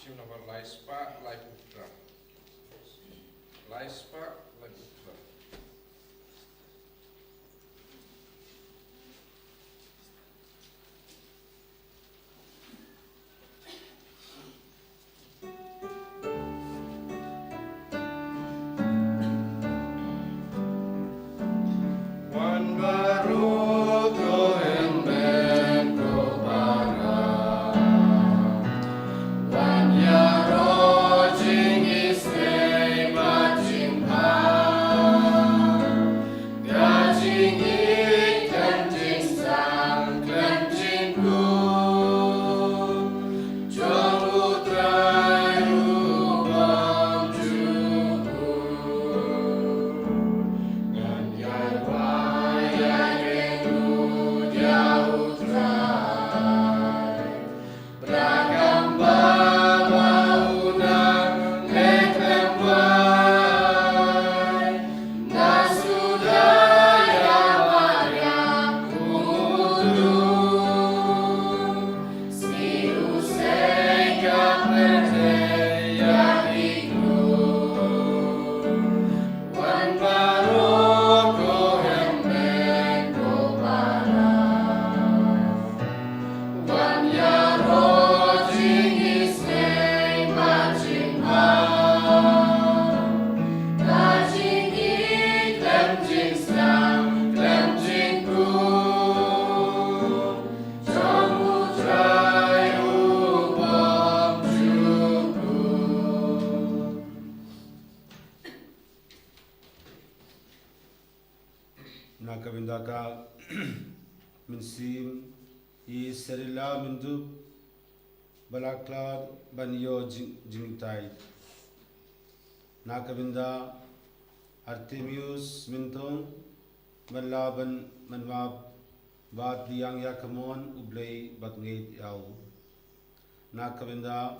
Simnova Laispa, Laipukra. Laispa, Laipukra. Nakabindaka Minsim I Serila Mindu Balaklad Banyo Jimitai Nakabinda Artemius Mintong Malaban Manwab Bat Liang Yakamon Ublay Batngate Yao Nakabinda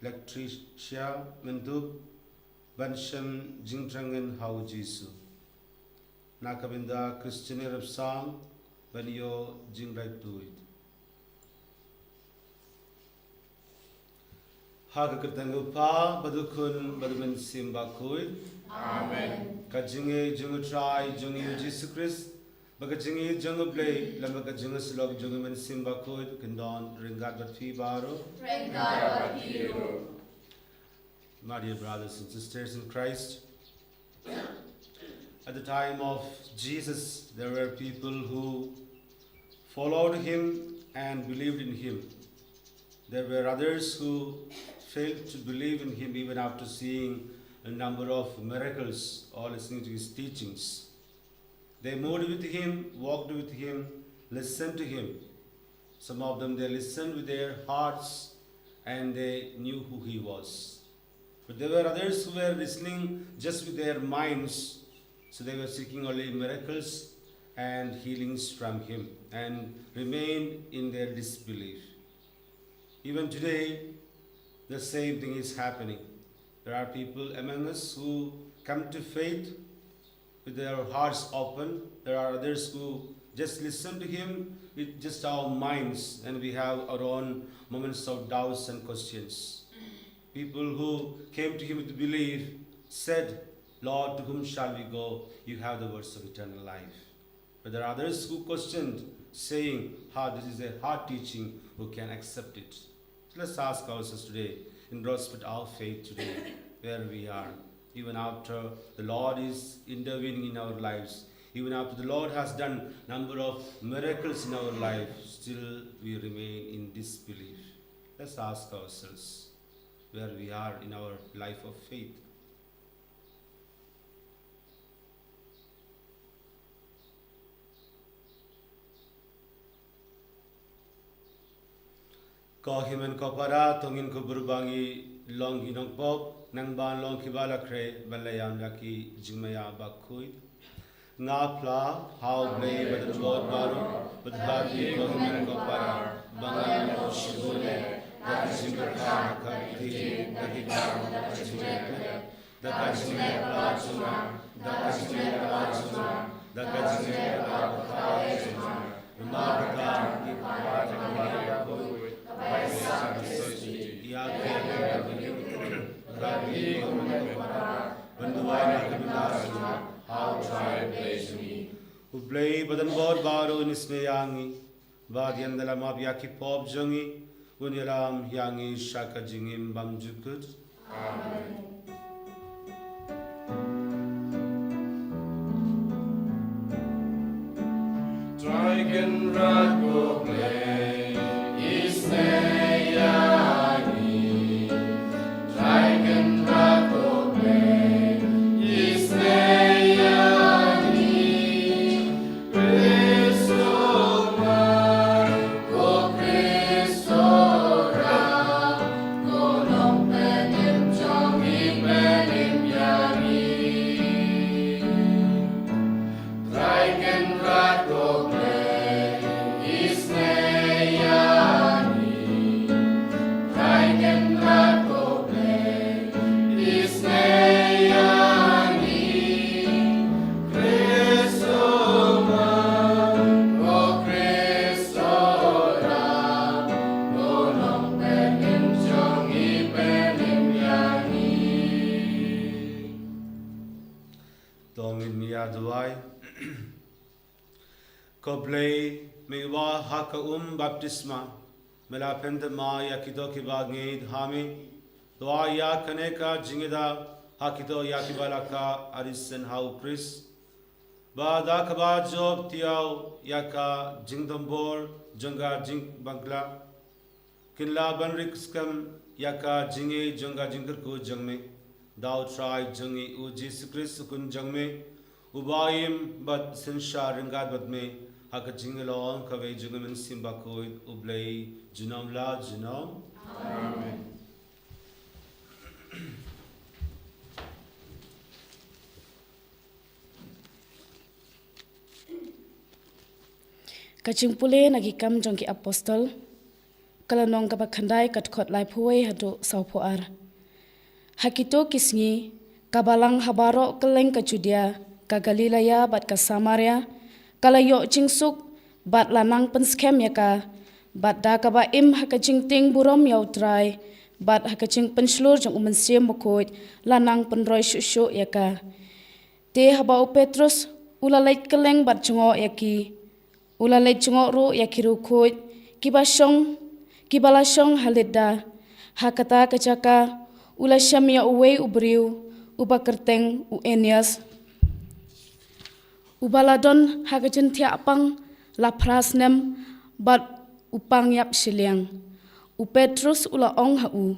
Lectricia Mintub Bansham Jingtrangan Hau Jisu Nakabinda Christian Arab Sang Banyo Jingrai Tuit Hagakirtangupa Badukun Baduman Sim Bakhuid Amen. Kajingi Jungutrai Jungi Jesus Christ Bagajingi Jungublay Lambaka Junguslog Junguman Sim Bakhuid Kindon Ringat Batfi Baro My dear brothers and sisters in Christ, at the time of Jesus, there were people who followed him and believed in him. There were others who failed to believe in him even after seeing a number of miracles or listening to his teachings. They moved with him, walked with him, listened to him. Some of them, they listened with their hearts and they knew who he was. But there were others who were listening just with their minds. So they were seeking only miracles and healings from him and remained in their disbelief. Even today, the same thing is happening. There are people among us who come to faith with their hearts open. There are others who just listen to him with just our minds, and we have our own moments of doubts and questions. People who came to him with belief said, Lord, to whom shall we go? You have the words of eternal life. But there are others who questioned, saying, this is a hard teaching, who can accept it? So let's ask ourselves today, in respect of our faith today, where we are. Even after the Lord is intervening in our lives, even after the Lord has done a number of miracles in our life, still we remain in disbelief. Let's ask ourselves where we are in our life of faith. Ko himen ko para tongin ko burbangi long hinong pop nang ban long kibala kre balayam laki jingmaya bakhuid nga pla how blay bad Lord baru badhati ko himen ko para bangal ko shibule da jingka ka ti da hidam da jingka da jingka la chuna da jingka la chuna da jingka la ka chuna Namaka ki pa how try place me. Ublay badan bod baru nisne yangi, badian dalam abiaki pop jongi, unyalam yangi shaka jingim bam jukut. Amen. Dragon rago play, isne yangi. Dragon rago play, isne yangi. Cristo man, go Cristo ra, go long penim jongi penim yangi. Dragon rago play, isne yangi. Dragon rago play, isne yangi. Cristo man, go Cristo ra, go long penim jongi penim yangi. Dongin niya duai. Koblay mewa haka baptisma mela penda ma yakido kibagid hami doa ya kaneka jingida hakido yakibalaka arisen hau pris bada kaba job tiao yaka jingdombor jonga jing bangla kinla banrikskam yaka jinge jonga jingder ko jangme dao try jangi u Jesus Christ kun jangme ubayim bat sinsha ringad bat me haka jingalong kaway jungaman sim Bakhuid ublay junam la junam. Amen. Kaching pule nagi kam jong ki apostol kalanong ka bakhandai katkot lai phuai hado saupo ar hakito kisngi kabalang habaro keleng ka Judea ka Galilea bat ka Samaria kalayo jingsuk bat lanang penskem yaka bat da ka ba im haka jingting burom yautrai bat haka jing penslur jong umensim Bakhuid lanang penroi shushu yaka te habau Petrus ulalait keleng bat jongo yaki ulalait jongo ru yakiru Khuid kibalasong halida hakata kachaka ula shamia uwe ubriu ubakerteng uenias ubaladon hagajin tiapang laprasnem bat upang yap shiliang Petrus ula ong hau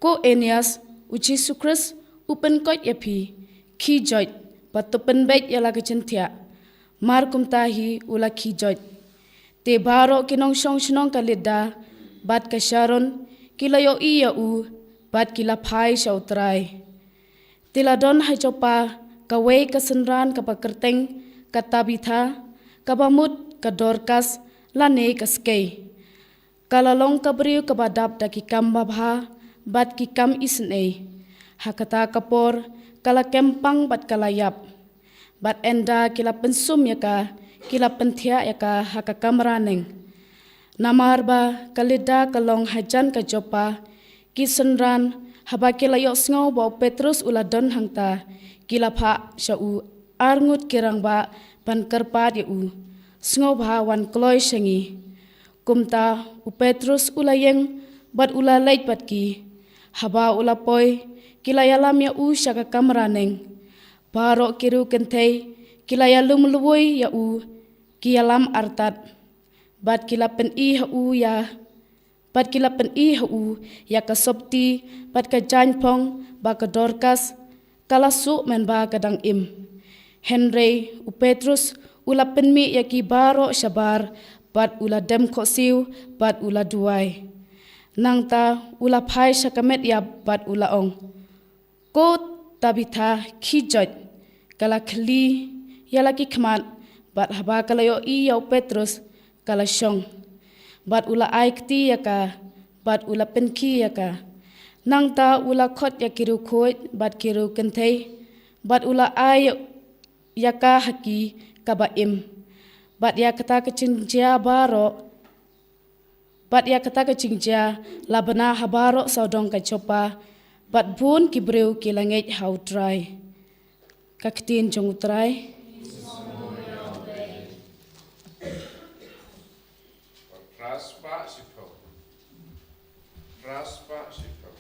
ko enias Jesus Christ upen koit yapi ki joit bat tupen bait yalagajin tia markum tahi ula ki joit te baro kinong shong shnong kalida bat kasharon kilayo iya bat kila phai shautrai tiladon hajopa kawe kasenran kapakerteng katabitha kabamut kadorkas lane kaskei kalalong kabriu kabadap daki kambabha bat ki kam isnei hakata kapor kala kempang bat kalayap bat enda kila pensum yaka kila penthia yaka haka kamraneng namarba kalida kalong hajan ka jopa kisenran haba kila yok sngaw ba Petrus uladon hangta kila pha shau arngut kirangba ban karpat yu sngaw ba wan kloy shangi kumta Petrus ulayeng bat ulalait bat ki haba ulapoi kila yalam ya shaka kamraneng baro kiru kentei kila yalum luwoi ya kialam artat bat kila pen I hu ya bat kila pen I hu ya kasopti bat ka janpong ba ka dorkas kala su men ba kadang im Henry Petrus ula pen mi ya ki baro shabar bat ula dem khosiu bat ula duai nangta ula phai shakamet ya bat ula ong ko tabitha khijot kala khli yala ki khmat bat haba kala yo I ya Petrus kala shong bat ula aikti yaka bat ula penki yaka nangta ula khot yakiru khoi bat kiru kenthei bat ula ay yaka haki kaba im bat yakata kachin jia baro But ya kata ke cingja labana habaro saudong ka chopa. But bun kibreu kilangit how try. Kaktin jong utray. Raspa Siko. Raspa Siko.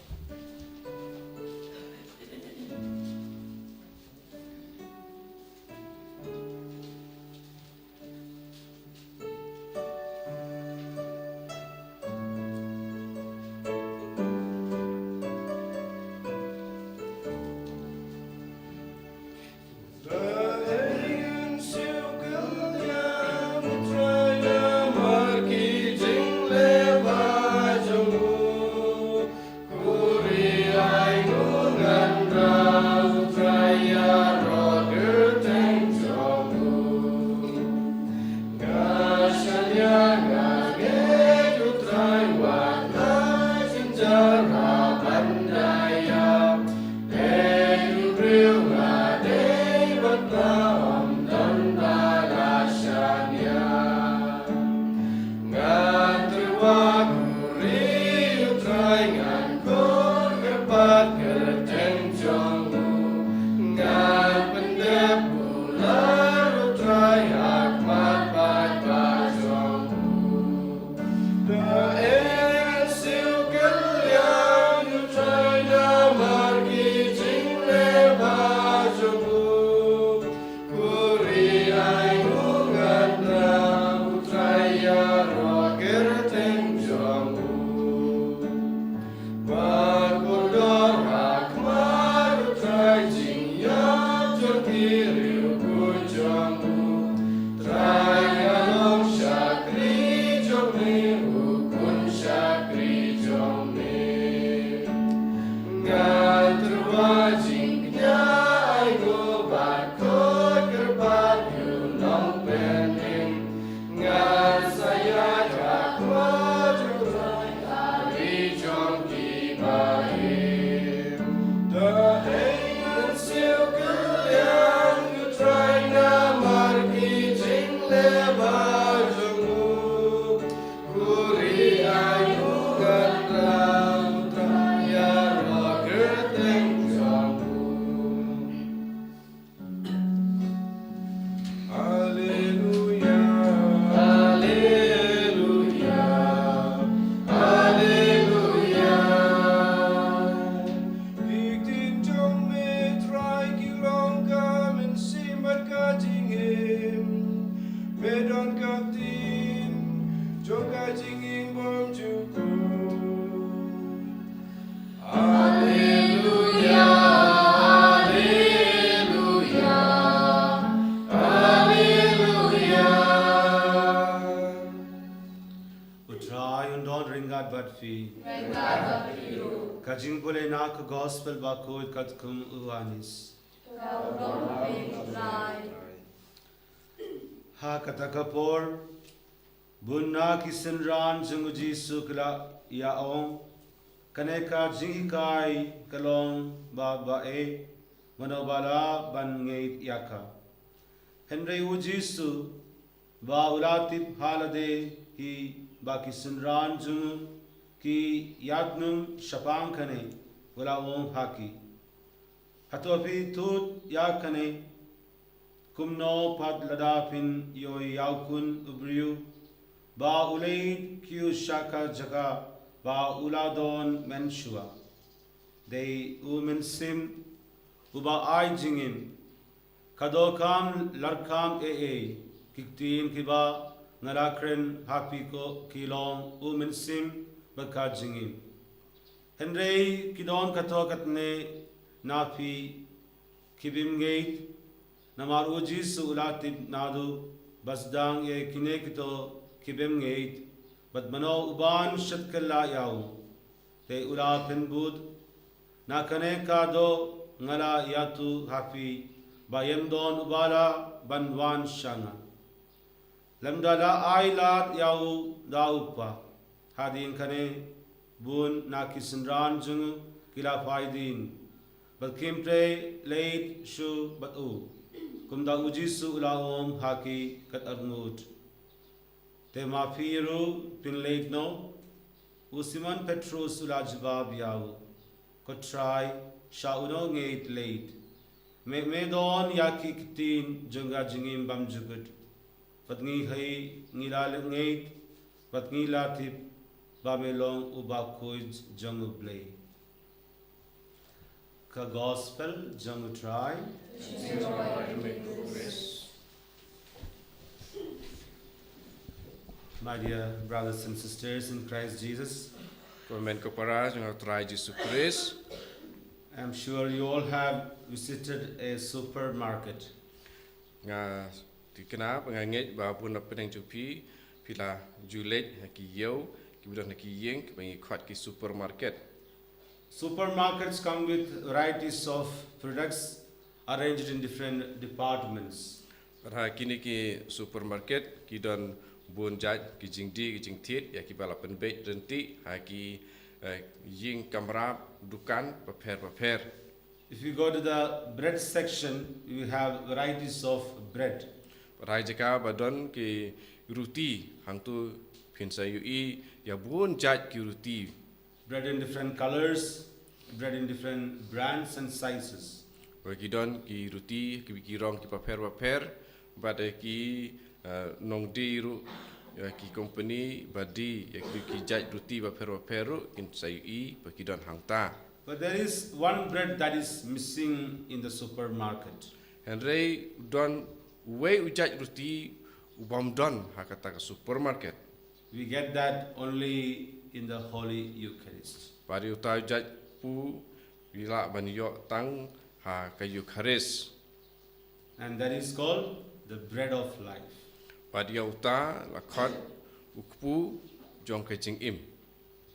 Kajing boleh nak gospel Bakhuid katkum uanis. Ha kata kapor bunna kisenran junguji sukla yaong kaneka jingikai kalong ba e manobala ban ngeit yaka. Henry ujisu ba ulatip halade hi ba kisenran jungu ki yadnum shapang kane wala wong haki hatopi tut ya kane kumno pat ladapin yo yaukun ubriu ba uleid kyu shaka jaga ba uladon menshua they umen sim uba ai jingin kadokam larkam e kiktin kiba nalakren happy ko kilong umen sim Bakajingin. Henry kidon katokat ne nafi kibim gate namaruji sulatib nadu basdang ye kinekito kibim gate but mano uban shatkalla yau te ula penbud na kane kado ngala yatu hafi bayemdon ubala banwan shanga lamdala ailat yau daupa hadin kane bun na kisenran jungu kila faidin but kimtre late shu but u kumda ujisu ulahom haki kat armut te mafiru pin late no U Simon Petrus ula jawab yau. Ko try shauno ngeit late. Me don yaki kitin jungga jingim bam jugut. Pat ngi hai ngilal ngeit. Pat ngi latip bamelong u Bakhuid jungu blay. Ka gospel jungu try. My dear brothers and sisters in Christ Jesus, Komen kapara jung try Jesus Christ. I'm sure you all have visited a supermarket. Nga ti kenap nga nget ba pun na peneng jupi pila julet ki yeu ki budak ki yeng ki bangi khat ki supermarket. Supermarkets come with varieties of products arranged in different departments. Padha kini ki supermarket ki don bun jat ki jingdi ki jingtit ya ki bala penbet renti ha ki ying kamera dukan paper. If you go to the bread section, you have varieties of bread. Padha jaka badon ki ruti hang tu pinsa yui ya bun jat ki ruti. Bread in different colors, bread in different brands and sizes. Bagi don ki ruti ki rong ki paper bada ki nong di ru ki company badi ya ki jat ruti paper kin sayui bagi don hangta. But there is one bread that is missing in the supermarket. Henry don we ujat ruti ubam don hakata ka supermarket. We get that only in the Holy Eucharist. Bari uta ujat pu bila banyo tang ha ka Eucharist. And that is called the bread of life. Badi uta lakhat ukpu jong ka jing im.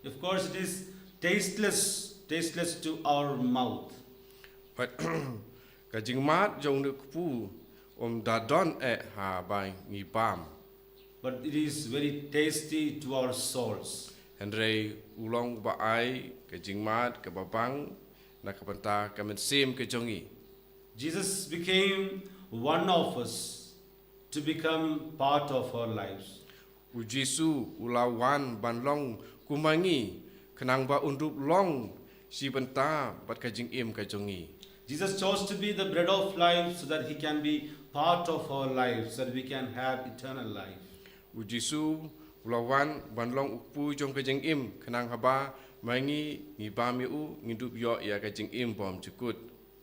Of course, it is tasteless to our mouth. But ka jing mat jong ne ukpu da don ha bai ngi bam. But it is very tasty to our souls. Henry ulong ba ai ka jing mat ka babang na kapanta ka mensim ka jongi. Jesus became one of us to become part of our lives. U Jesu ulawan banlong kumangi kenang ba undup long si benta bat ka jing im ka jongi. Jesus chose to be the bread of life so that he can be part of our lives, so that we can have eternal life. U Jesu ulawan banlong upu jong ka jing im kenang haba mangi ngi bami u ngidup yo ya ka jing im bom jukut.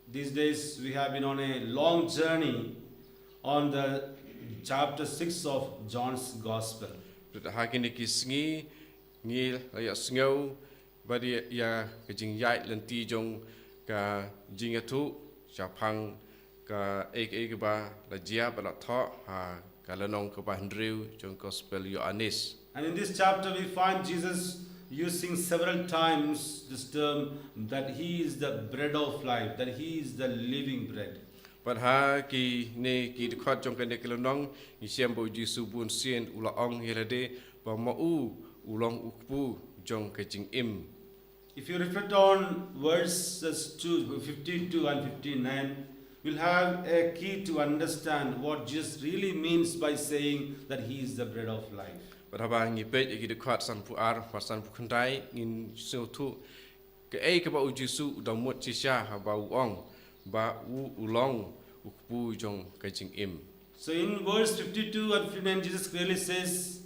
These days we have been on a long journey on the chapter 6 of John's Gospel. Hakini ki Sngi ngi ya sngo badi ya ka jing yai lenti jong ka jing atu chapang ka ek ba la jia ba la tho ha ka lanong ka ba hendriu jong gospel Yohanes. And in this chapter we find Jesus using several times this term that he is the bread of life, that he is the living bread. But ha ki ne ki de khat jong ka ne kelonong ni siam bo Jesu bun sien ula ong helade ba ma u ulong ukpu jong ka jing im. If you reflect on verses 52 and 59, we'll have a key to understand what Jesus really means by saying that he is the bread of life. But haba ngi pe ki de khat san pu ar pa san pu khandai ngin so tu ke ka ba u Jesu da mot chi sha ha ba u ong ba u ulong ukpu jong ka jing im. So in verse 52 and 59, Jesus clearly says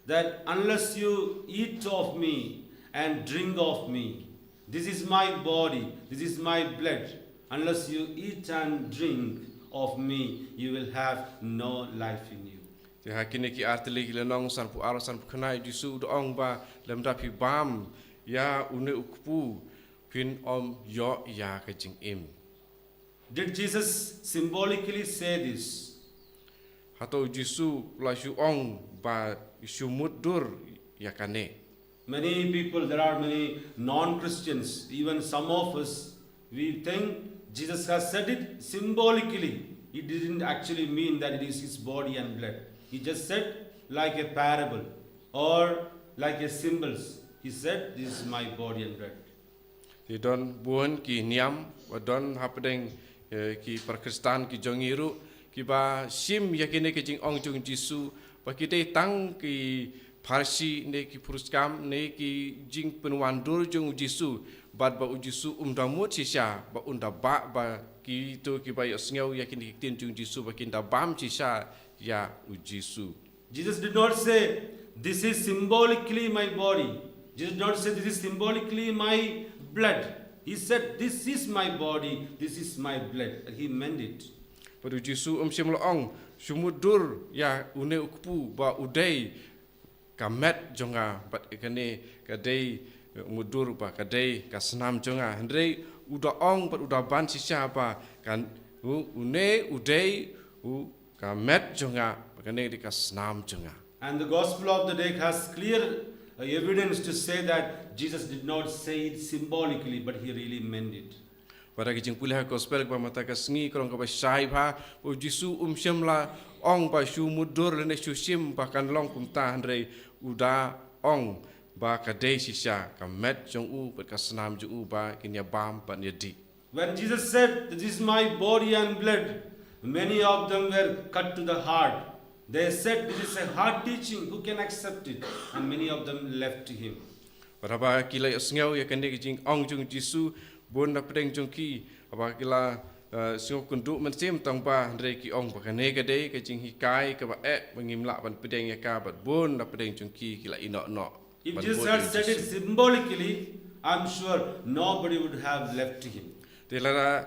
that unless you eat of me and drink of me, this is my body, this is my blood. Unless you eat and drink of me, you will have no life in you. Ti hakini ki artili ki lenong san pu ar san pu khanai Jesu do ong ba lem da pi bam ya une ukpu pin om yo ya ka jing im. Did Jesus symbolically say this? Hato Jesu la shu ong ba shu mudur ya kane. Many people, there are many non-Christians, even some of us, we think Jesus has said it symbolically. He didn't actually mean that it is his body and blood. He just said like a parable or like a symbols. He said, this is my body and blood. Ti don buon ki niam wa don hapdeng ki perkristan ki jongiru ki ba sim yakine ki jing ong jung Jesu ba ki te tang ki Parsi ne ki puruskam ne ki jing penwandur jong Jisu bad ba Jisu damut sisa ba unda ba ki to ki ba yosngau ya kin tin jong Jisu ba kin da bam sisa ya Jisu. Jesus did not say, "This is symbolically my body." Jesus did not say, "This is symbolically my blood." He said, "This is my body, this is my blood." And he meant it. Padu Jisu sim loong sumudur ya une ukpu ba udai kamet jonga bat ikane kadai mudur ba kadai kasnam jonga hendrei uda ong bat uda ban sisa ba kan une udai kamet jonga bakane di kasnam jonga. And the gospel of the day has clear evidence to say that Jesus did not say it symbolically, but he really meant it. Pada kijing pulih gospel ba mata ka sngi krong ka ba sai ba o Jisu sim la ong ba shu mudur le shu sim ba kan long kumta hendrei uda ong ba kadai sisa kamet jong bat kasnam jong ba kinya bam ba nyedi. When Jesus said, "This is my body and blood," many of them were cut to the heart. They said, "This is a hard teaching, who can accept it?" And many of them left him. Pada ba kila sngiau ya kan kijing ong jong Jisu bon na pedeng jong ki aba kila singok kunduk mensim tong ba hendrei ki ong ba kane kadai kijing hikai ka ba mengimla ban pedeng ya ka bat bon na pedeng jong ki kila inok nok. If Jesus had said it symbolically, I'm sure nobody would have left him. Te lara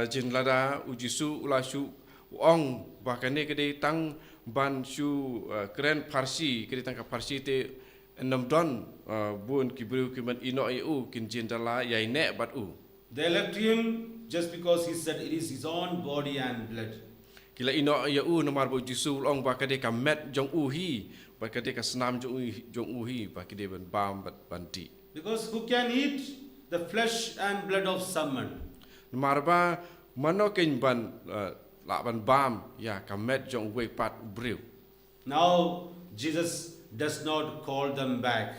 jin lara Jisu ula shu ong ba kane kadai tang ban shu keren Parsi kadai tang ka Parsi te enam don bon ki bru ki man inok eu kin jin dala yai nek bat u. They left him just because he said it is his own body and blood. Kila ino ya nomar bo Jisu long ba kade ka met jong hi ba kade ka snam jong hi ba kade ban bam bat banti. Because who can eat the flesh and blood of someone? Nomar ba mano ken ban la ban bam ya ka met jong we pat briu. Now Jesus does not call them back.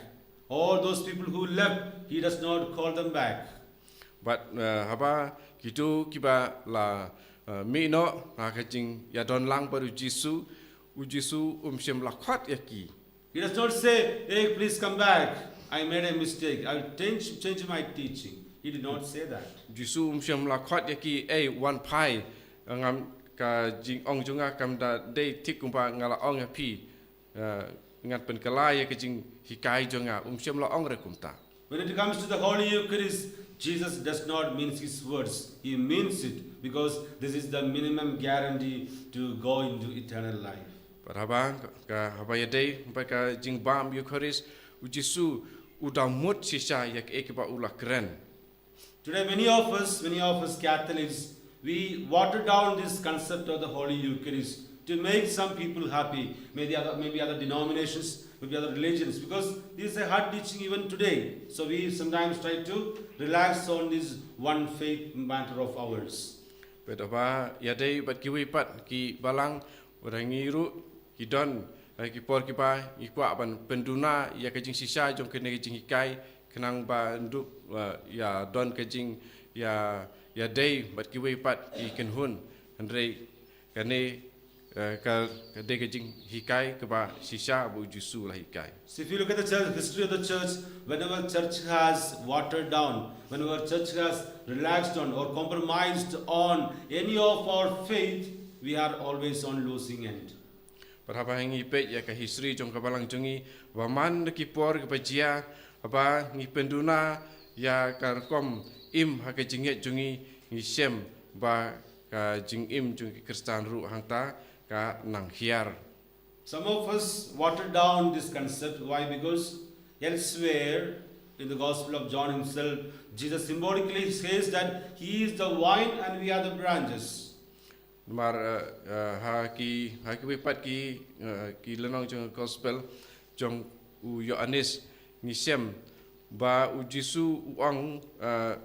All those people who left, he does not call them back. But haba kitu kiba la mi no ha kajing ya don lang baru Jisu Jisu sim la khat ya ki. He does not say, "Hey, please come back. I made a mistake. I'll change my teaching." He did not say that. Jisu sim la khat ya ki one pai ngam ka jing ong junga kam da dei tik kumpa ngala ong ya pi ngat pen kalai ya kajing hikai jonga sim la ong re kumta. When it comes to the Holy Eucharist, Jesus does not mean his words. He means it because this is the minimum guarantee to go into eternal life. Parabang ka habaya dei ka jing bam Eucharist Jisu udamut sisa yak ekba ula keren. Today many of us Catholics, we water down this concept of the Holy Eucharist to make some people happy, maybe other denominations, maybe other religions, because this is a hard teaching even today. So we sometimes try to relax on this one faith matter of ours. But ba yadei bat kiwi pat ki balang orangiru ki don ki por ki ba ki kwa ban penduna ya kajing sisa jong kene kajing hikai kenang ba nduk ya don kajing ya dei bat kiwi pat ki kenhun andre kane ka de kajing hikai ke ba sisa bu Jisu la hikai. So if you look at the church, history of the church, whenever church has watered down, whenever church has relaxed on or compromised on any of our faith, we are always on losing end. Perhaba hangi pet ya ka history jong kabalang jongi waman ki por ke pajia apa ngi penduna ya karkom im ha ke jinget jongi ngi sem ba ka jing im jong Kristen ru hangta ka nang hiar. Some of us water down this concept. Why? Because elsewhere in the Gospel of John himself, Jesus symbolically says that he is the vine and we are the branches. Mar ha ki wipat ki lenong jong gospel jong u Yohanes ngi sem ba u Jisu uang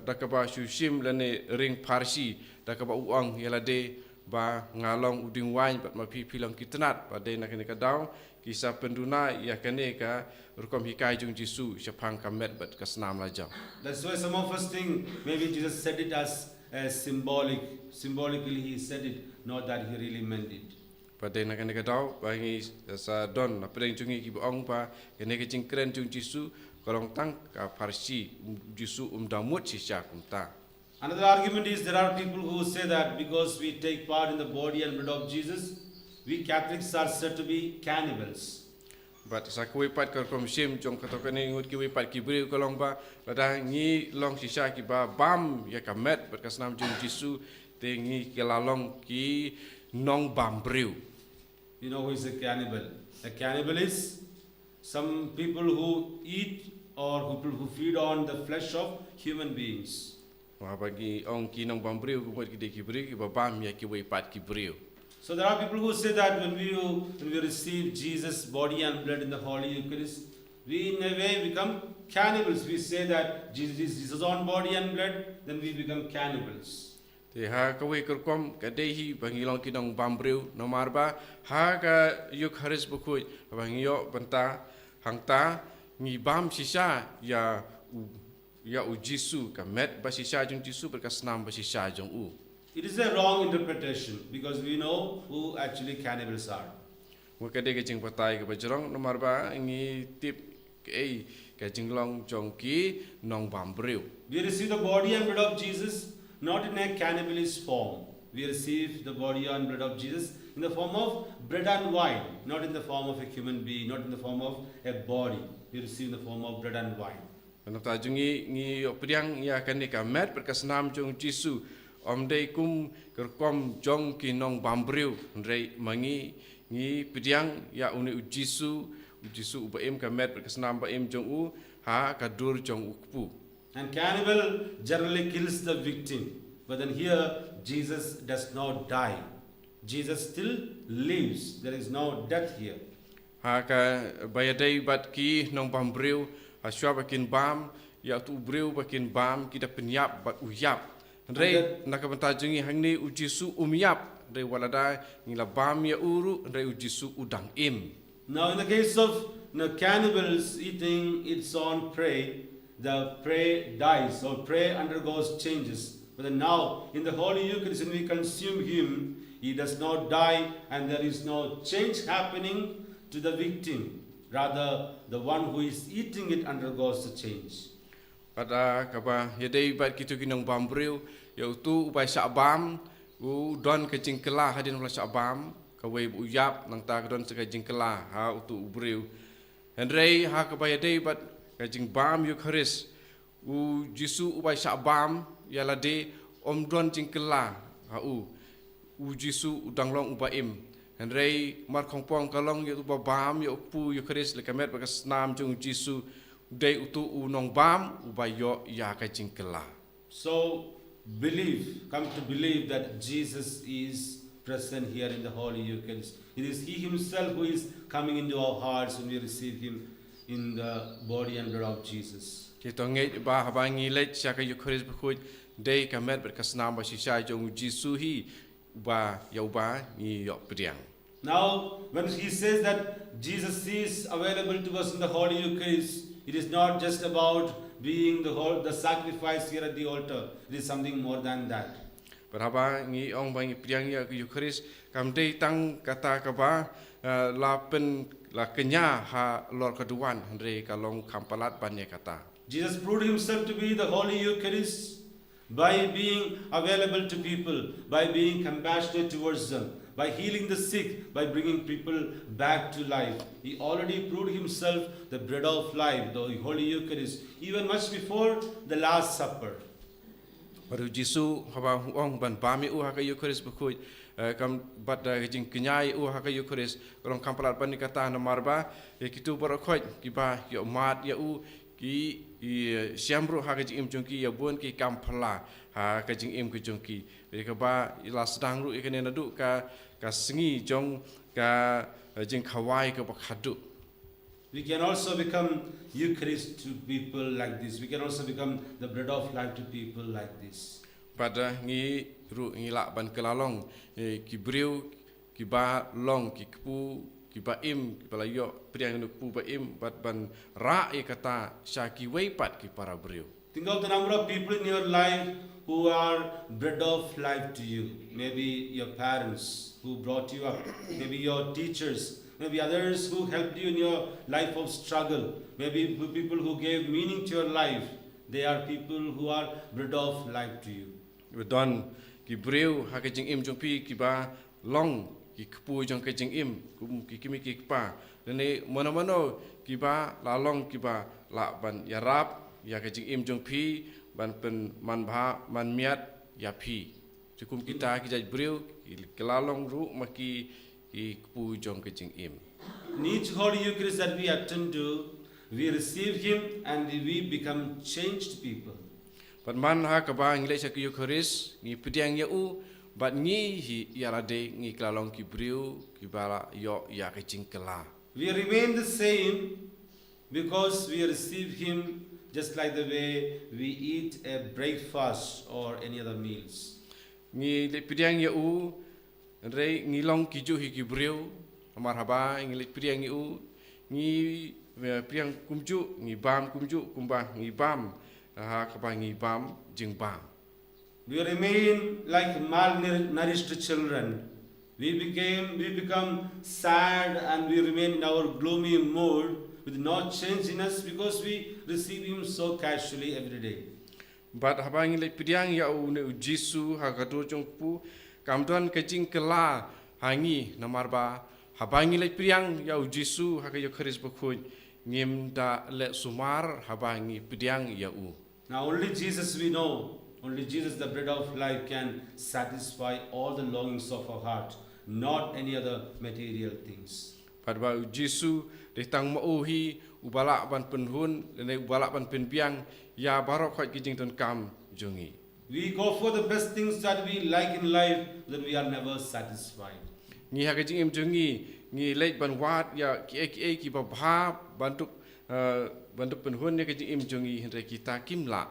dakaba shushim lane ring Parsi dakaba uang yalade ba ngalong uding wain bat mapi pilang kitnat pada nak kene kadau kisah penduna ya kene ka rukom hikai jong Jisu syapang kamet bat kasnam lajang. That's why some of us think maybe Jesus said it as symbolically he said it, not that he really meant it. pada nak kena kadau bagi sa don apa yang cungi ki ong pa kena ke cingkren cung Jisu kolong tang ka farsi Jisu damut sisa kumta. Another argument is there are people who say that because we take part in the body and blood of Jesus, we Catholics are said to be cannibals. But sa kuipat kar komsim jong katokan ingut ki wipat ki beri kolong ba lada ngi long sisa ki ba bam ya kamet berkasnam jong Jisu te ngi kelalong ki nong bam breu. You know who is a cannibal? A cannibal is some people who eat or people who feed on the flesh of human beings. Wah bagi ong ki nong bam breu ku ki de ki beri ki ba bam ya ki wipat ki breu. So there are people who say that when we receive Jesus' body and blood in the Holy Eucharist, we in a way become cannibals. We say that Jesus is Jesus' own body and blood, then we become cannibals. Te ha ka we kerkom ka dehi bangi long ki nong bam breu no marba ha ka yuk haris Bakhuid bangi yo banta hangta ngi bam sisa ya u Jisu ka met ba sisa jong Jisu berkasnam ba sisa jong u. It is a wrong interpretation because we know who actually cannibals are. Muka de ke jing patai ke bajrong no marba ngi tip ke ka jing long jong ki nong bam breu. We receive the body and blood of Jesus not in a cannibalist form. We receive the body and blood of Jesus in the form of bread and wine, not in the form of a human being, not in the form of a body. We receive in the form of bread and wine. Nang ta jungi ngi opriang ya kan ka met berkasnam jong Jisu om dei kum kerkom jong ki nong bam breu rei mangi ngi pidiang ya uni u Jisu ba em ka met berkasnam ba em jong u ha ka dur jong u pu. And cannibal generally kills the victim. But then here, Jesus does not die. Jesus still lives. There is no death here. Ha ka bayadai bat ki nong bam breu ha shwa bakin bam ya tu breu bakin bam kita penyap bat uyap. Rei nakabanta jungi hangni u Jisu umyap rei walada ngila bam ya uru rei u Jisu udang im. Now in the case of cannibals eating its own prey, the prey dies or prey undergoes changes. But then now in the Holy Eucharist when we consume him, he does not die and there is no change happening to the victim. Rather, the one who is eating it undergoes the change. Pada kaba yadai bat kitu kinong bam breu ya tu ubai sabam u don ke jingkela hadin ulah sabam ka we uyap nang ta don seka jingkela ha utu breu Henry ha ka yadai bat ka jing bam Eucharis u Jisu ubai sabam ya lade om don jingkela ha u Jisu udang long ubaim Henry mar kongpong kalong ya uba bam ya pu Eucharis le kamet bakas nam jung Jisu day utu unong bam ubayo ya ka jingkela. So come to believe that Jesus is present here in the Holy Eucharist. It is He Himself who is coming into our hearts when we receive Him in the body and blood of Jesus. Kita ngai ba habangi let sya ka Eucharis Bakhuid day kamet berkasnam ba sisa jong Jisu hi ba ya uba ni yo priang. Now, when he says that Jesus is available to us in the Holy Eucharist, it is not just about being the sacrifice here at the altar. It is something more than that. Berapa ngi ong bangi priang ya Eucharis kam day tang kata ka ba la kenya ha lor kaduan andre kalong kampalat banyak kata. Jesus proved himself to be the Holy Eucharist by being available to people, by being compassionate towards them, by healing the sick, by bringing people back to life. He already proved himself the bread of life, the Holy Eucharist, even much before the Last Supper. Baru Jisu haba ong ban bami u ha ka Eucharis Bakhuid kam bat jing kenyai u ha ka Eucharis kalong kampalat ban kata na marba ya kitu barakhoi ki ba ya mat ya u ki siamru ha ka jing im jongki ya bun ki kampala ha ka jing im ki jongki ka ba ila sedang ru ikene nadu ka Sngi jong ka jing khawai ka bakhadu. We can also become Eucharist to people like this. We can also become the bread of life to people like this. Pada ngi ru ngi lak ban kelalong ki breu ki ba long ki pu ki ba im ki bala yo priang nu pu ba im bat ban ra e kata sya ki wei pat ki para breu. Think of the number of people in your life who are bread of life to you. Maybe your parents who brought you up, maybe your teachers, maybe others who helped you in your life of struggle, maybe people who gave meaning to your life. They are people who are bread of life to you. Don ki breu ha ke jing im jong pi ki ba long ki kpu jong ke jing im kum ki kimi ki pa ne mono ki ba la long ki ba la ban ya rap ya ke jing im jong pi ban pen man bha man miat ya pi cukum kita ki jai breu ki la long ru ma ki kpu jong ke jing im. In each Holy Eucharist that we attend to, we receive Him and we become changed people. But man ha ka ba ngi le sa ki Eucharist ngi pediang ya u but ngi hi ya la de ngi klalong ki breu ki ba yo ya ke jing kala. We remain the same because we receive Him just like the way we eat a breakfast or any other meals. Ngi le pediang ya u re ngi long ki ju hi ki breu amar haba ngi le pediang ya u ngi piang kumju ngi bam kumju kumba ngi bam ha ka ba ngi bam jing bam. We remain like malnourished children. We become sad and we remain in our gloomy mood with no change in us because we receive Him so casually every day. But haba ngi le pediang ya u ne Jisu ha ka do jong pu kam don ke jing kala hangi namar ba haba ngi le pediang ya u Jisu ha ka yo kharis Bakhuid ngim da le sumar haba ngi pediang ya u. Now only Jesus we know, only Jesus the bread of life can satisfy all the longings of our heart, not any other material things. Pada Jisu ditang mauhi ubala ban penhun le ubala ban penbiang ya barok khot kijing ton kam jongi. We go for the best things that we like in life, then we are never satisfied. Ngi ha kijing im jongi ngi leit ban wat ya ki ba bha bantuk bantuk penhun ne kijing im jongi henre kita kimla.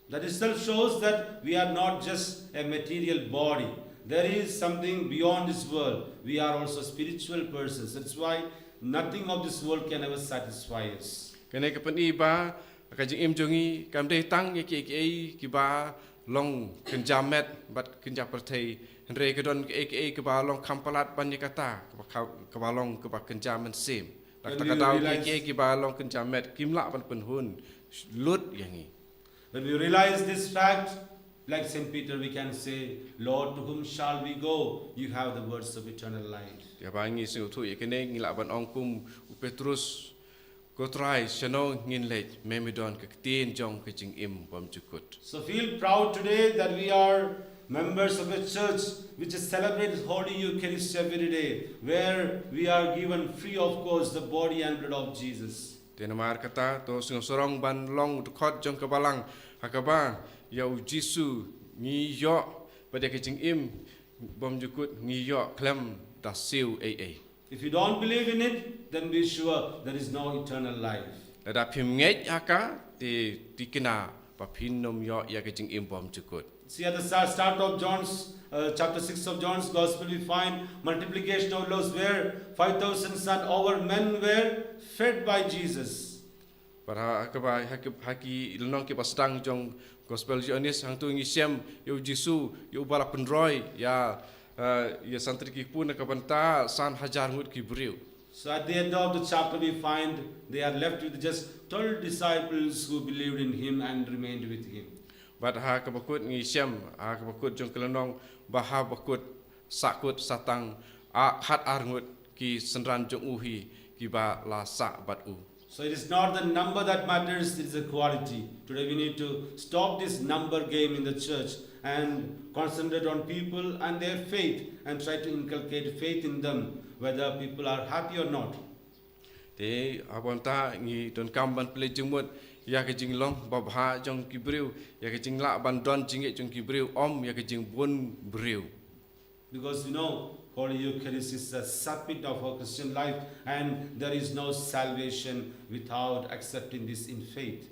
That itself shows that we are not just a material body. There is something beyond this world. We are also spiritual persons. That's why nothing of this world can ever satisfy us. Kene kapan iba kijing im jongi kam de tang ki ba long kenjamet bat kenjap pertai henre kedon ki ba long kampalat ban kata ka ba long ka ba kenjamen sim. Tak tahu ki ba long kenjamet kimla ban penhun lut yangi. When we realize this fact, like St. Peter, we can say, Lord, to whom shall we go? You have the words of eternal life. Ya bangi sing tu ye kene ngila ban ongkum Petrus ko try chano ngin leit memidon ke tin jong ke jing im bom chukut. So feel proud today that we are members of a church which celebrates Holy Eucharist every day, where we are given free of cost the body and blood of Jesus. Tenamar kata to sing sorong ban long khot jong ke balang hakaba ya Jisu ngi yo pada ke jing im bom jukut ngi yo klem da siu a. If you don't believe in it, then be sure there is no eternal life. Ada phim ngai aka ti kena pa phinom yo ya ke jing im bom jukut. See at the start of John's chapter 6 of John's Gospel, we find multiplication of loaves where 5,000 and over men were fed by Jesus. Para akaba haki ilnong ke pasdang jong gospel Johannes hang tu ngisem yo Jisu yo bala pendroi ya santri ki pun ka banta san hajar ngut ki briu. So at the end of the chapter we find they are left with just 12 disciples who believed in Him and remained with Him. But ha ka bakut ngisem ha ka bakut jong kelonong baha bakut sakut satang a khat arngut ki senran jong uhi ki ba la sa bat u. So it is not the number that matters, it is the quality. Today we need to stop this number game in the church and concentrate on people and their faith and try to inculcate faith in them, whether people are happy or not. Te abonta ngi don kam ban ple jengmut ya ke jing long ba bha jong ki briu ya ke jing la ban don jing e jong ki briu om ya ke jing bun briu. Because you know, Holy Eucharist is the summit of our Christian life, and there is no salvation without accepting this in faith.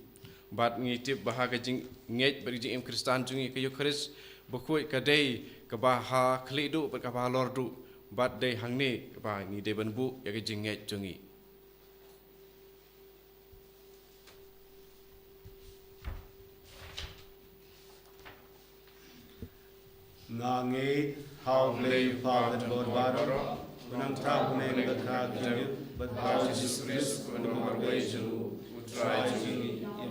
But ngi tip bahaga jing nget bagi jing im Kristan jungi ke Eucharist Bakhuid ka dei ka baha khlidu per ka baha lordu but dei hangne ka ba ngi de banbu ya ke jing nget jungi. Nangay, how blay Father God Baro, Unang Tag Name the Kag, but how Jesus Christ, when the Marwajan, who tried to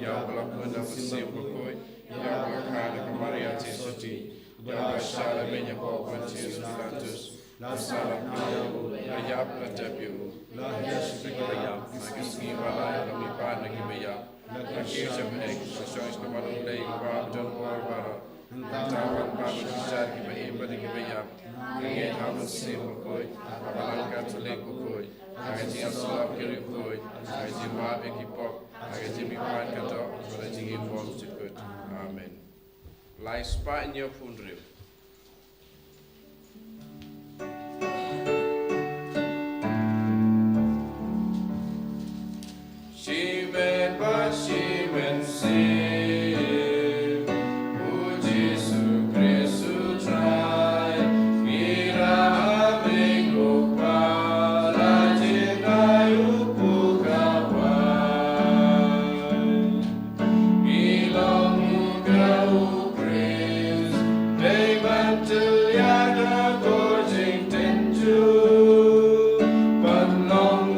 Yabalakunda Simba, Yabalakada Maria Tisoti, Yabashala Benyako, Jesus Santos, La Sala Nayo, Layap Latapu, La Yashikaya, Magasni Malaya, Lamipana Gibaya, La Kisha Benek, Shosh Kamalum Lay, Babdon Barbara, and Tawan Babashar Gibay, but the Gibaya, Gay Hamas Simokoi, Abalanka to Lake Bukoi, Agati Asala Kirikoi, Agati Ekipok, Agati Mipan Kato, Agati involved to good. Amen. Lie spot in your fundril. Shimen sing, O Jesus Christ try, Mira amigo para Taïew pukawai, ilong kau praise, they bantu yada gorging tenju, but long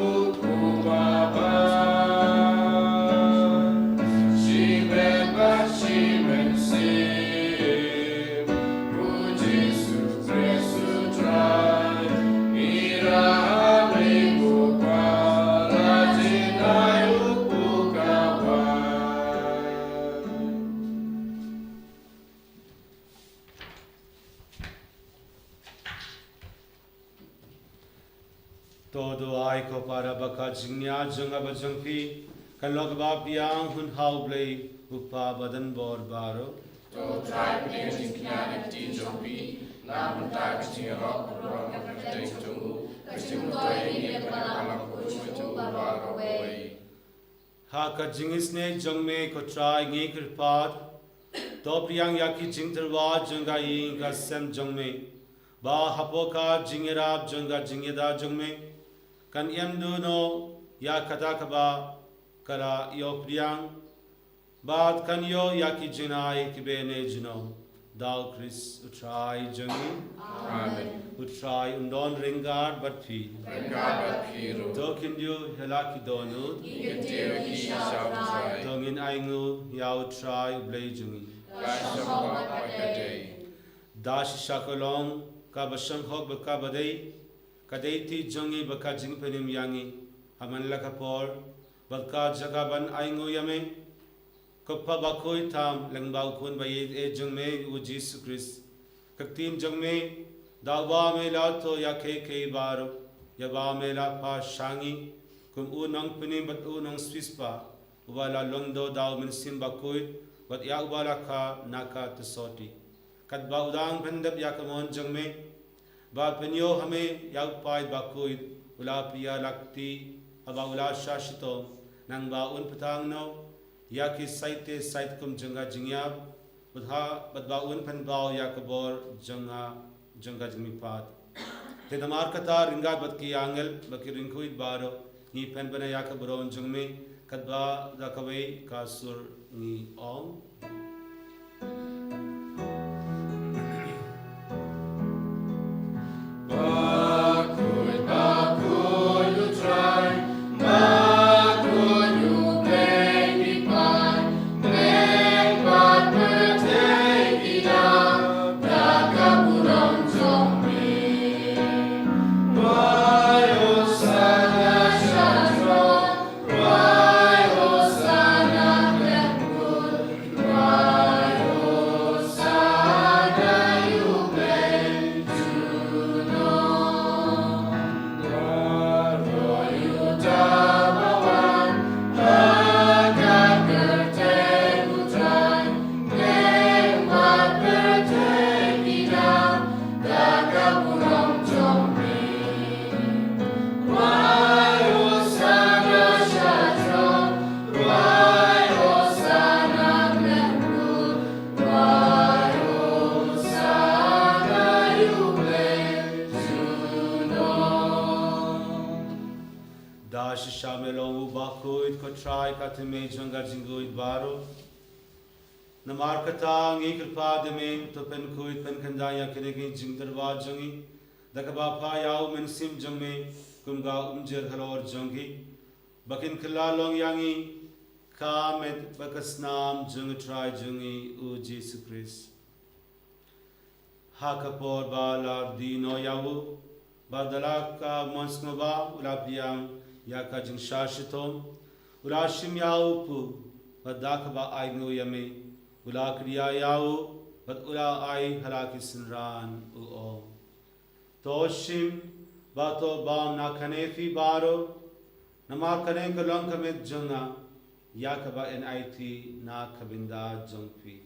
todo ai ko para baka jingnya janga bajangpi kalok ba piang hun how blay upa badan bor baro To try playing Kiana Jombi, Namun Taxi Rock, Rock, Take to, Kashimutoy, Nepalaku, Baro away. ha ka jingis ne jangme ko try ngi kirpad to priang yaki jingterwa janga yin ka sem jangme ba hapoka jingerab janga jingeda jangme kan yamdu no ya kata kaba kala yo priang bad kan yo yaki jinai kibene jino dal Chris utrai jangi Amen. utrai undon ringard but fi Regaba Piro, tokin you helaki donu Getio He shall try, tongin aingu yau trai ublay jangi Lash of Day. dash shakolong kabashang hok baka badai kadaiti jangi baka jingpenim yangi haman lakapor baka jagaban aingu yame Kappa Bakhuid tham langbau kun bayi e jangme u Jesus Christ kaktim jangme dawa me la to ya ke baro ya ba me la pa shangi kum u nang pinim bat u nang swispa wala londo daw min sim Bakhuid bat ya wala ka naka tsoti kat ba udang pendap ya kamon jangme ba penyo hame ya pai Bakhuid ula piya lakti aba ula shashito nang ba un patang no ya ki saite sait kum janga jingyab budha badbaun pan baw ya kabor janga jingmi pat te damar kata ringa bad ki angel baki ringkuid baro ni pen bana ya kabron jingme kadba da kawai kasur ni om Bakhuid, Bakhuid, you try. Namar kata ngi kirpa deme to pen kuit pen kandaya kinegi jingdarwa jangi dakaba pa yau men sim jangme kumga umjer halor jangi bakin kala yangi kamet bakasnam jung try jangi u Jesus Christ hakapor bala dino yawu badalaka monsnova ulapiang yaka jing shashitom ulashim yau pu badakaba ainu yame ula kriya yau bad ula ai halaki sinran o toshim bato bam na kanefi baro nama kane kalong kamet janga yakaba nit na kabinda jongpi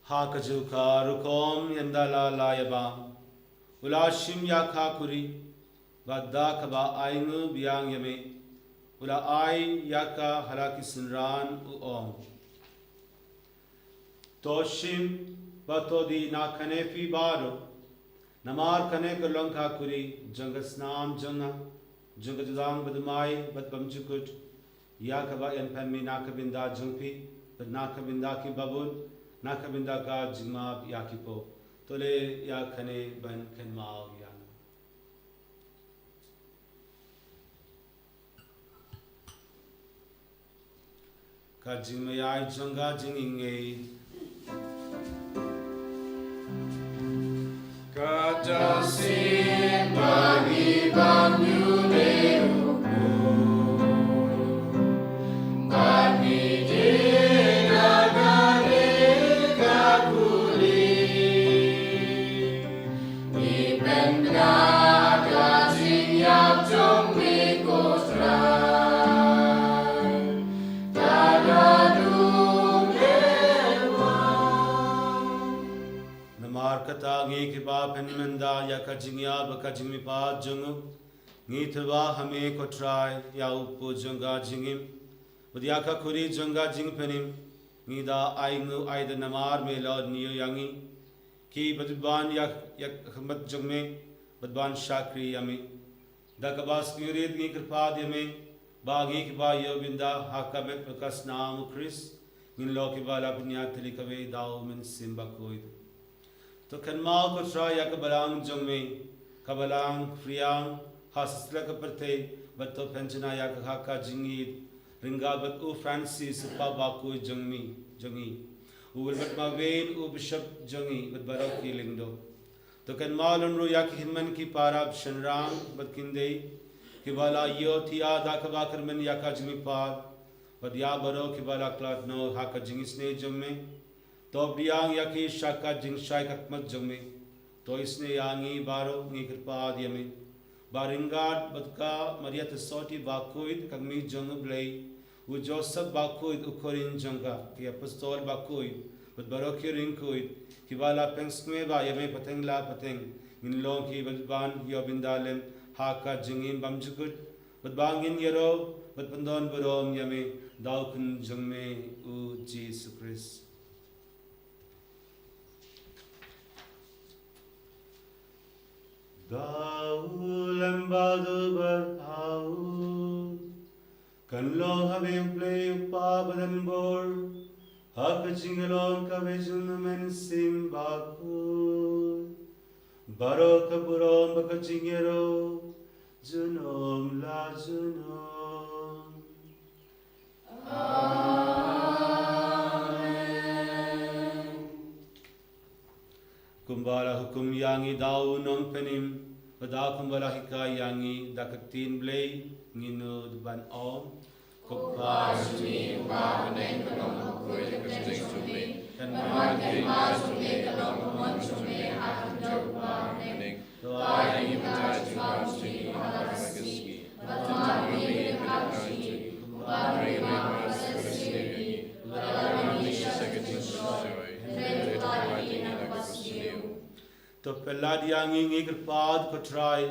ha kajuka rukom yandala layaba ulashim yakha kuri Badda kaba aingu biang yame ula ai yaka halaki sinran uom toshim batodi na kanefi baro namar kane kalonka kuri jangasnam janga jangadang badmai badbam jukut yakaba enpami nakabinda jungpi bad nakabinda ki babul nakabinda ka jingma yakipo tole yakane ban kenmao Kajimai janga jinginge Kajasin bagi banyuleu Bagi dinagari kakuli Ipenda kajing yap jong mikosra Kata ngi kiba penmenda ya kajingya bakajingmi pa jungu ngi thwa hame ko try ya upo junga jingim budya ka kuri junga jing penim ngi da aingu aida namar me lo niyo yangi ki badban ya khmat jungme badban shakri yame da kabas kirid ngi kirpa yame ba ngi kiba yo binda hakame prakas naam Chris ngi lo kiba la punya telikawe dao men simba koi तो कन्माल को ट्राई या कबलांग जंग में कबलांग फ्रियांग हासिला का परते बत्तो पेंचना या का जिंगी रिंगा बत उ फ्रांसिस पाबाको जंगी उ बत मावेन उ बिशप जंगी बत बारो की लिंगदो तो कन्माल उनरो या की हिमन की पाराब शनरांग बत किंदे कि वाला यो थिया दा कबा करमन या का जिंगी पार बत या बारो कि वाला क्लाट नो हा का जिंगी स्ने जंग में तो बियांग यकी शाका जिंगशाय ककमत जमे तो इसने यांगी बारो ngi kirpa diame baringat badka mariat soti bakuid kami jong blei u joseph bakuid ukorin janga ki apostol bakuid bad barokir inkuid ki bala pengsme ba yame patengla pateng in long ki badban yobindalem haka jingim bamjukut bad bangin yero bad pandon borom yame daukun jongme u Jesus Christ Dau lembadu bertau kan lo habe play upa badan bor hak jinglon ka bejun men sim baku barok burom bak jingero junom la junom Kumbala hukum yangi dau non penim pada kumbala hika yangi dakatin blay nginu ban om Kupar suni upah neng kalong koi kajing sumi dan mati mas sumi kalong mon sumi akan jauh upah neng doa yang menjadi jumlah sumi akan segi batang ini akan segi bari mas segi dalam Indonesia sekejap sesuai dan lagi nak pasniu तो पहला दियांगी ngi kirpad ko try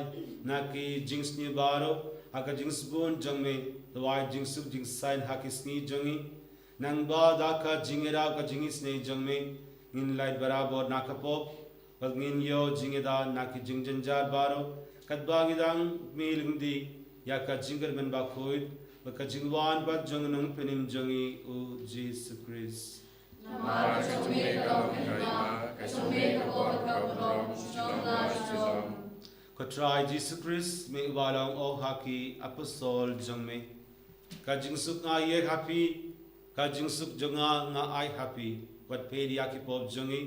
na ki jings ni baro aka jings bun jang me तो वाई जिंगसुक जिंगसाइन हाकिसनी जंगी नंगबा दाका जिंगेरा का जिंगिस ने जंग में इन लाइट बराबर नाकपोप बगनिन यो जिंगेदा नाकी जिंगजंजार बारो कदबागिदांग मीलंगदी ya ka jingar men Bakhuid ba ka jingwan ba jong nang penim jongi u Jesus Christ. Ma kacumi kalau kaima, kacumi kabor kabrom, shalom la shalom. Ko try Jesus Christ me walang o haki apostol jong me. Ka jingsuk nga ye happy, ka jingsuk jonga nga ai happy. Wat pedi yaki pop jongi.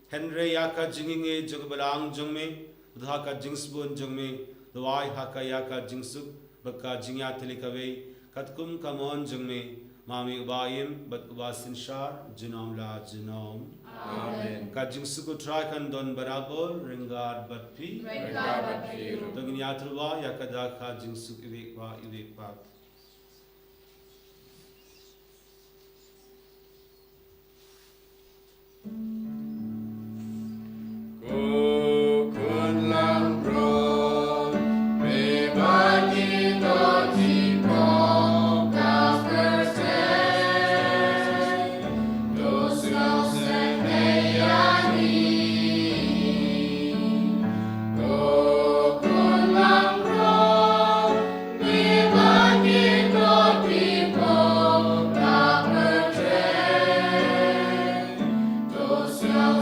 Henry ya ka jinginge jong balang jong me. Dha ka jingsbun jong me. Dwai haka ya ka jingsuk baka jingya telikawe. Katkum kamon jong me. Mami ubayim bat ubasin shar jinom la jinom. Amen. Ka jingsuk try kan don barabor ringard bat pi. Ringard bat pi. Dogin yatruwa ya ka da ka jingsuk iwek pa. Kukun lang bro, bebagi doti pom kaperten, dosau seneyani. Kukun lang bro, bebagi doti pom kaperten, dosau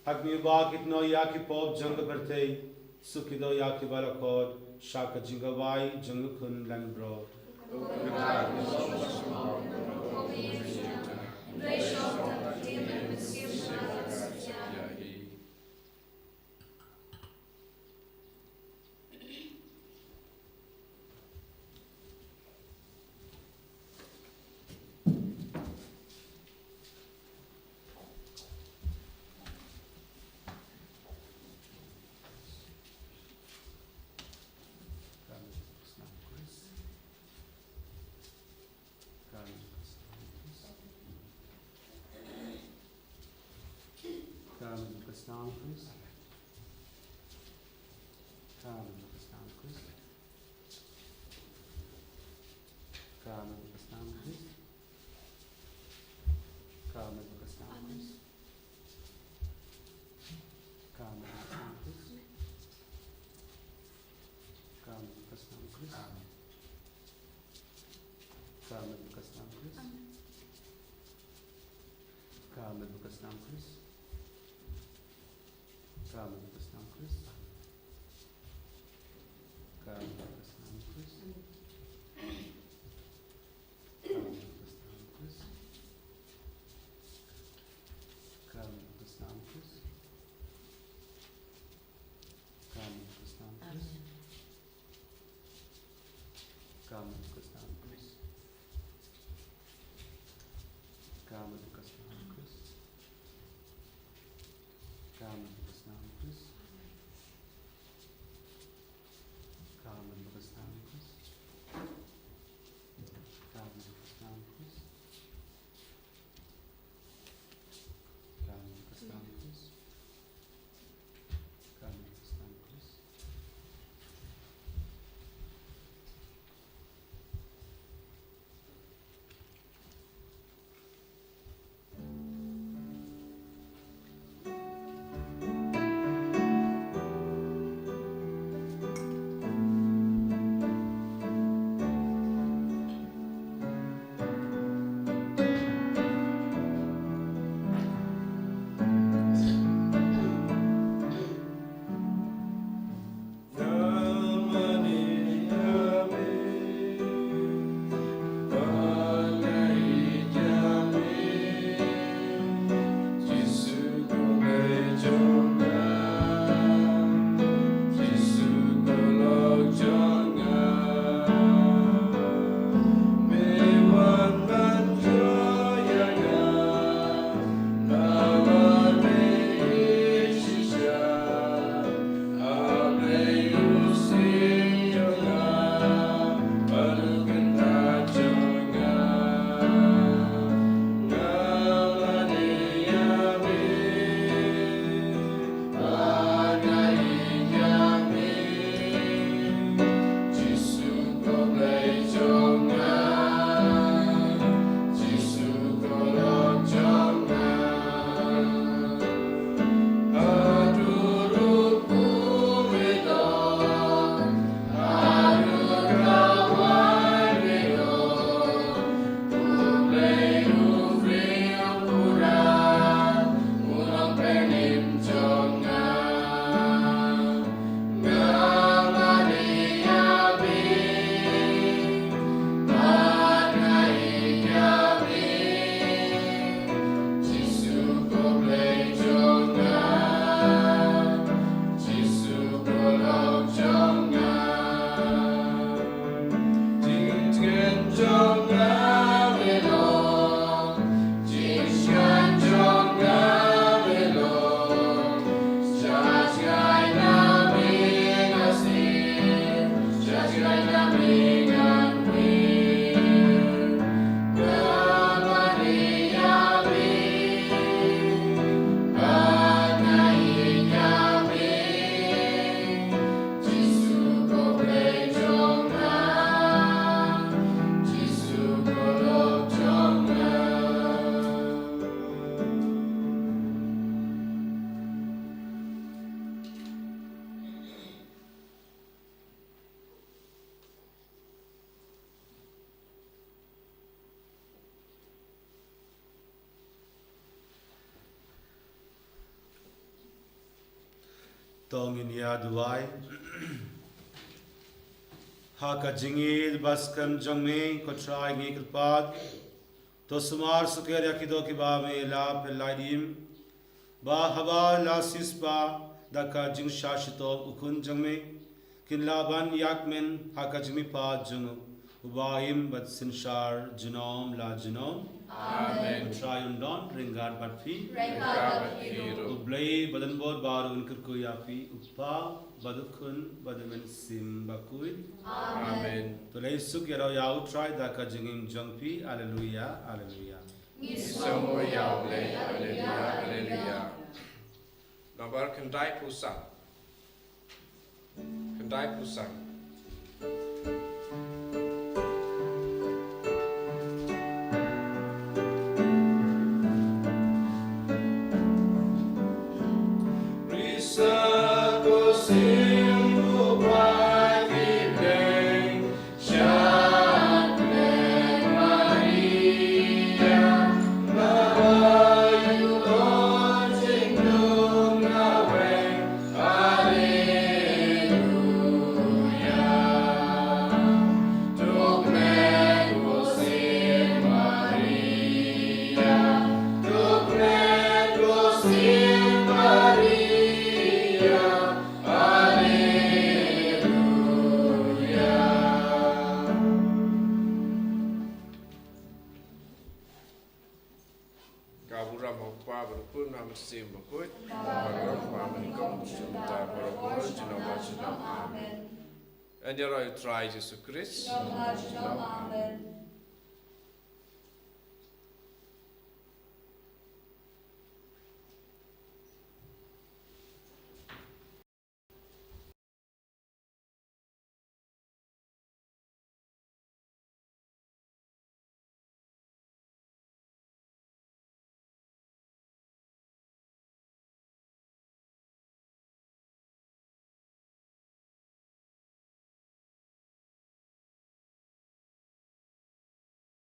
Hakmi bakit no yaki pop jang berte sukido yaki balakod shaka jingawai jang kun lang bro. Tong in ya duai. Haka jingid baskan jangme kotrai ngi kelpad. To sumar suker yakido kiba me la pelaidim. Ba haba la sispa daka jing shashito ukun jangme. Kin laban yakmen haka jingmi pa jung. Ubaim bat sinshar jinom la jinom. Amen. Triun don ringan batfi. Hero. Ublay badan bod baru unkir kuyapi upa badukun badamen sim bakhuid. Amen. Tulay suk yaraw yau try daka jingim jangpi. Alleluia, alleluia. Isomo yawle, hallelujah, hallelujah. Nabar kendai pusang. Kendai pusang. Kabura mokpa berpun nama sim Bakhuid. Bagram pamanikom sunta berpun jenama jenama. Amen. And there I try Jesus Christ. Amen.